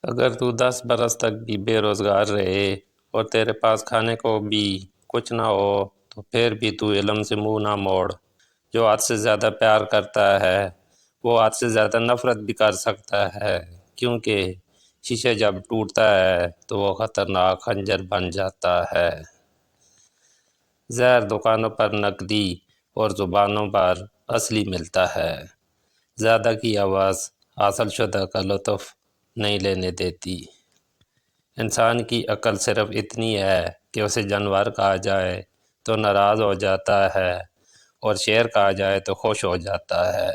اگر تو 10 برس تک بھی بے روزگار رہے اور تیرے پاس کھانے کو بھی کچھ نہ ہو تو پھر بھی تو علم سے منہ نہ موڑ۔ جو حد سے زیادہ پیار کرتا ہے وہ حد سے زیادہ نفرت بھی کر سکتا ہے، کیونکہ شیشہ جب ٹوٹتا ہے تو وہ خطرناک خنجر بن جاتا ہے۔ زہر دکانوں پر نقدی اور زبانوں پر اصلی ملتا ہے۔ زیادہ کی آواز حاصل شدہ کا لطف نہیں لینے دیتی۔ انسان کی عقل صرف اتنی ہے کہ اسے جانور کہا جائے تو ناراض ہو جاتا ہے اور شیر کہا جائے تو خوش ہو جاتا ہے۔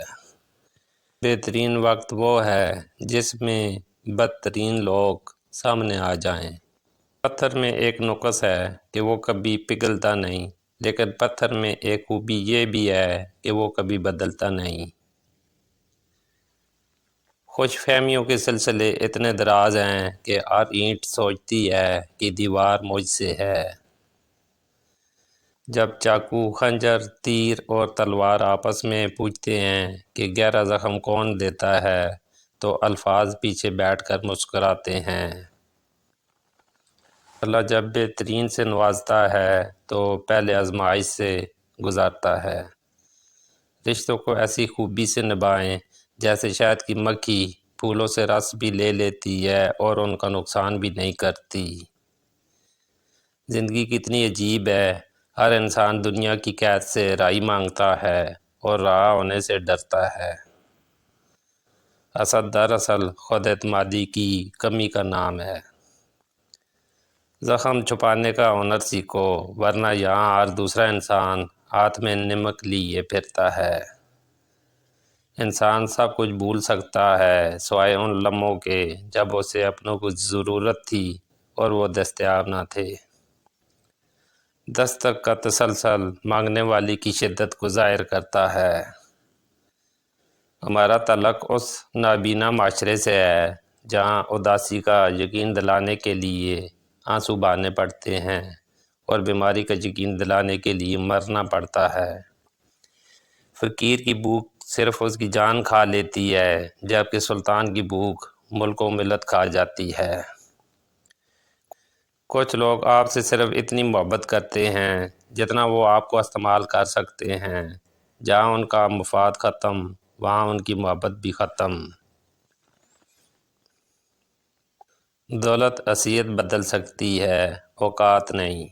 بہترین وقت وہ ہے جس میں بدترین لوگ سامنے آ جائیں۔ پتھر میں ایک نقص ہے کہ وہ کبھی پگھلتا نہیں، لیکن پتھر میں ایک خوبی یہ بھی ہے کہ وہ کبھی بدلتا نہیں۔ خوش فہمیوں کے سلسلے اتنے دراز ہیں کہ ہر اینٹ سوچتی ہے کہ دیوار مجھ سے ہے۔ جب چاقو، خنجر، تیر اور تلوار آپس میں پوچھتے ہیں کہ گہرا زخم کون دیتا ہے تو الفاظ پیچھے بیٹھ کر مسکراتے ہیں۔ اللہ جب بہترین سے نوازتا ہے تو پہلے آزمائش سے گزارتا ہے۔ رشتوں کو ایسی خوبی سے نبھائیں جیسے شہد کی مکھی پھولوں سے رس بھی لے لیتی ہے اور ان کا نقصان بھی نہیں کرتی۔ زندگی کتنی عجیب ہے، ہر انسان دنیا کی قید سے رہائی مانگتا ہے اور رہا ہونے سے ڈرتا ہے۔ حسد دراصل خود اعتمادی کی کمی کا نام ہے۔ زخم چھپانے کا ہنر سیکھو، ورنہ یہاں ہر دوسرا انسان ہاتھ میں نمک لیے پھرتا ہے۔ انسان سب کچھ بھول سکتا ہے سوائے ان لمحوں کے جب اسے اپنوں کو ضرورت تھی اور وہ دستیاب نہ تھے۔ دستک کا تسلسل مانگنے والی کی شدت کو ظاہر کرتا ہے۔ ہمارا تعلق اس نابینا معاشرے سے ہے جہاں اداسی کا یقین دلانے کے لیے آنسو بہانے پڑتے ہیں اور بیماری کا یقین دلانے کے لیے مرنا پڑتا ہے۔ فقیر کی بھوک صرف اس کی جان کھا لیتی ہے، جبکہ سلطان کی بھوک ملک و ملت کھا جاتی ہے۔ کچھ لوگ آپ سے صرف اتنی محبت کرتے ہیں جتنا وہ آپ کو استعمال کر سکتے ہیں۔ جہاں ان کا مفاد ختم وہاں ان کی محبت بھی ختم۔ دولت حیثیت بدل سکتی ہے، اوقات نہیں۔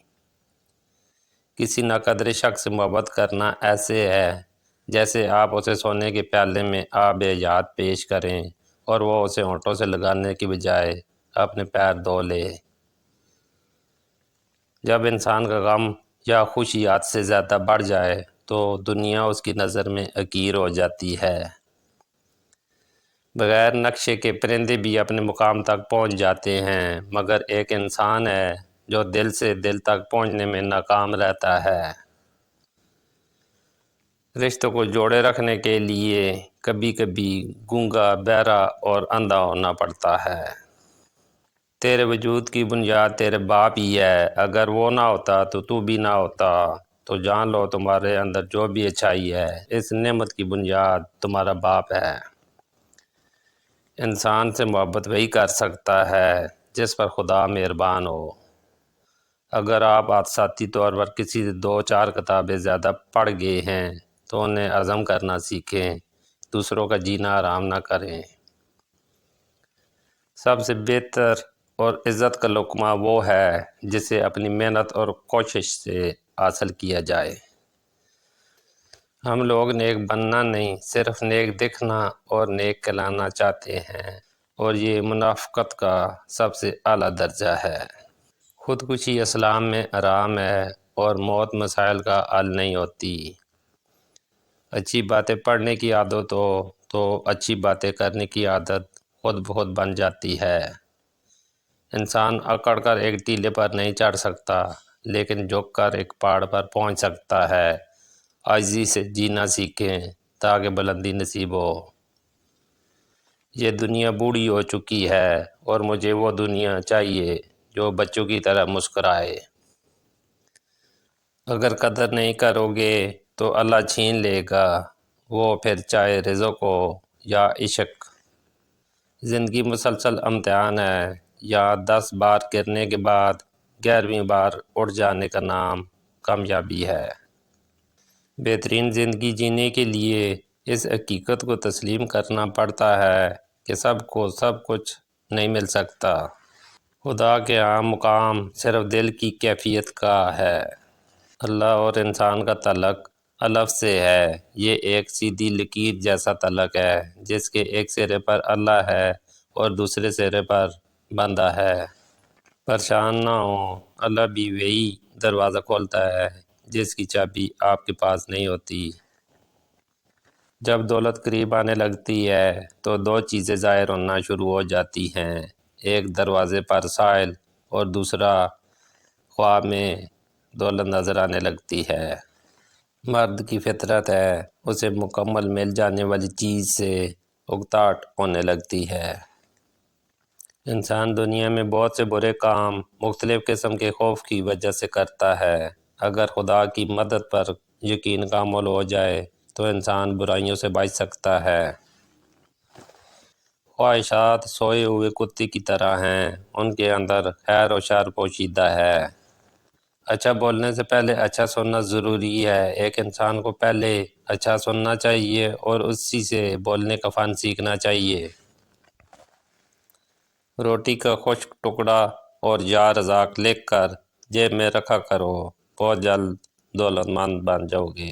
کسی ناقدر شخص سے محبت کرنا ایسے ہے جیسے آپ اسے سونے کے پیالے میں آب حیات پیش کریں اور وہ اسے ہونٹوں سے لگانے کی بجائے اپنے پیر دھو لے۔ جب انسان کا غم یا خوشی حد سے زیادہ بڑھ جائے تو دنیا اس کی نظر میں حقیر ہو جاتی ہے۔ بغیر نقشے کے پرندے بھی اپنے مقام تک پہنچ جاتے ہیں، مگر ایک انسان ہے جو دل سے دل تک پہنچنے میں ناکام رہتا ہے۔ رشتوں کو جوڑے رکھنے کے لیے کبھی کبھی گونگا، بہرا اور اندھا ہونا پڑتا ہے۔ تیرے وجود کی بنیاد تیرے باپ ہی ہے، اگر وہ نہ ہوتا تو تو بھی نہ ہوتا۔ تو جان لو تمہارے اندر جو بھی اچھائی ہے اس نعمت کی بنیاد تمہارا باپ ہے۔ انسان سے محبت وہی کر سکتا ہے جس پر خدا مہربان ہو۔ اگر آپ حادثاتی طور پر کسی سے 2-4 کتابیں زیادہ پڑھ گئے ہیں تو انہیں ہضم کرنا سیکھیں، دوسروں کا جینا آرام نہ کریں۔ سب سے بہتر اور عزت کا لقمہ وہ ہے جسے اپنی محنت اور کوشش سے حاصل کیا جائے۔ ہم لوگ نیک بننا نہیں، صرف نیک دکھنا اور نیک کہلانا چاہتے ہیں، اور یہ منافقت کا سب سے اعلیٰ درجہ ہے۔ خودکشی اسلام میں حرام ہے اور موت مسائل کا حل نہیں ہوتی۔ اچھی باتیں پڑھنے کی عادت ہو تو اچھی باتیں کرنے کی عادت خود بخود بن جاتی ہے۔ انسان اکڑ کر ایک ٹیلے پر نہیں چڑھ سکتا، لیکن جھک کر ایک پہاڑ پر پہنچ سکتا ہے۔ عاجزی سے جینا سیکھیں تاکہ بلندی نصیب ہو۔ یہ دنیا بوڑھی ہو چکی ہے اور مجھے وہ دنیا چاہیے جو بچوں کی طرح مسکرائے۔ اگر قدر نہیں کرو گے تو اللہ چھین لے گا، وہ پھر چاہے رزق ہو یا عشق۔ زندگی مسلسل امتحان ہے، یا 10 بار گرنے کے بعد 11ویں بار اٹھ جانے کا نام کامیابی ہے۔ بہترین زندگی جینے کے لیے اس حقیقت کو تسلیم کرنا پڑتا ہے کہ سب کو سب کچھ نہیں مل سکتا۔ خدا کے ہاں مقام صرف دل کی کیفیت کا ہے۔ اللہ اور انسان کا تعلق الف سے ہے۔ یہ ایک سیدھی لکیر جیسا تعلق ہے جس کے ایک سرے پر اللہ ہے اور دوسرے سرے پر بندہ ہے۔ پریشان نہ ہوں، اللہ بھی وہی دروازہ کھولتا ہے جس کی چابی آپ کے پاس نہیں ہوتی۔ جب دولت قریب آنے لگتی ہے تو 2 چیزیں ظاہر ہونا شروع ہو جاتی ہیں، ایک دروازے پر سائل اور دوسرا خواب میں دولت نظر آنے لگتی ہے۔ مرد کی فطرت ہے، اسے مکمل مل جانے والی چیز سے اکتاہٹ ہونے لگتی ہے۔ انسان دنیا میں بہت سے برے کام مختلف قسم کے خوف کی وجہ سے کرتا ہے۔ اگر خدا کی مدد پر یقین کا عمل ہو جائے تو انسان برائیوں سے بچ سکتا ہے۔ خواہشات سوئے ہوئے کتے کی طرح ہیں، ان کے اندر خیر و شر پوشیدہ ہے۔ اچھا بولنے سے پہلے اچھا سننا ضروری ہے۔ ایک انسان کو پہلے اچھا سننا چاہیے اور اسی سے بولنے کا فن سیکھنا چاہیے۔ روٹی کا خشک ٹکڑا اور یا رزاق لکھ کر جیب میں رکھا کرو، بہت جلد دولت مند بن جاؤ گے۔